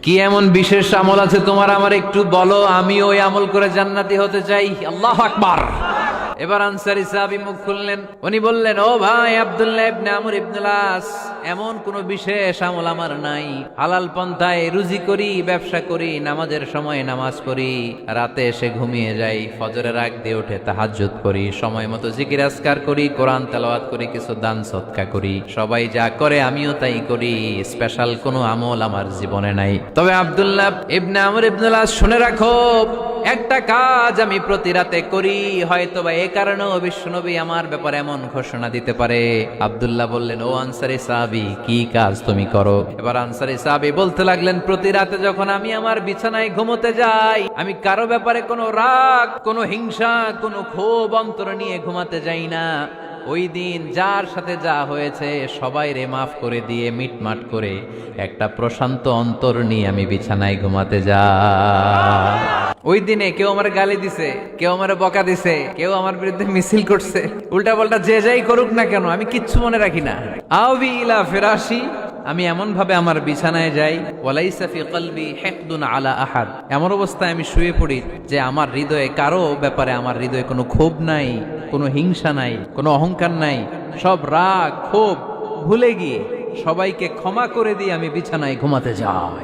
কি এমন বিশেষ আমল আছে তোমার, আমার একটু বলো, আমি ওই আমল করে জান্নাতি হতে চাই। আল্লাহু আকবার। এবার আনসারী সাহাবী মুখ খুললেন, উনি বললেন, ও ভাই আব্দুল্লাহ ইবনে আমর ইবনে আস, এমন কোন বিশেষ আমল আমার নাই। হালাল পন্থায় রুজি করি, ব্যবসা করি, নামাজের সময় নামাজ পড়ি, রাতে এসে ঘুমিয়ে যাই, ফজরের আগ দিয়ে উঠে তাহাজ্জুদ করি, সময় মতো জিকির আজকার করি, কোরআন তেলাওয়াত করি, কিছু দান সদকা করি। সবাই যা করে আমিও তাই করি, স্পেশাল কোনো আমল আমার জীবনে নাই। তবে আব্দুল্লাহ ইবনে আমর ইবনে আস, শুনে রাখো, একটা কাজ আমি প্রতি রাতে করি, হয়তোবা এই কারণেও বিশ্বনবী আমার ব্যাপারে এমন ঘোষণা দিতে পারে। আব্দুল্লাহ বললেন, ও আনসারী সাহাবী, কি কাজ তুমি করো? এবার আনসারী সাহাবী বলতে লাগলেন, প্রতি রাতে যখন আমি আমার বিছানায় ঘুমোতে যাই, আমি কারো ব্যাপারে কোনো রাগ, কোনো হিংসা, কোনো ক্ষোভ অন্তরে নিয়ে ঘুমাতে যাই না। ওই দিন যার সাথে যা হয়েছে সবাই রে মাফ করে দিয়ে মিটমাট করে একটা প্রশান্ত অন্তর নিয়ে আমি বিছানায় ঘুমাতে যাই। ওই দিনে কেউ আমার গালি দিছে, কেউ আমার বকা দিছে, কেউ আমার বিরুদ্ধে মিছিল করছে, উল্টা পাল্টা যে যাই করুক না কেন, আমি কিচ্ছু মনে রাখি না। আওবি ইলা ফিরাশি, আমি এমন ভাবে আমার বিছানায় যাই, ওয়ালাইসা ফি কলবি হিকদুন আলা আহাদ, এমন অবস্থায় আমি শুয়ে পড়ি যে আমার হৃদয়ে কারো ব্যাপারে, আমার হৃদয়ে কোনো ক্ষোভ নাই, কোনো হিংসা নাই, কোনো অহংকার নাই, সব রাগ ক্ষোভ ভুলে গিয়ে সবাইকে ক্ষমা করে দিয়ে আমি বিছানায় ঘুমাতে যাই।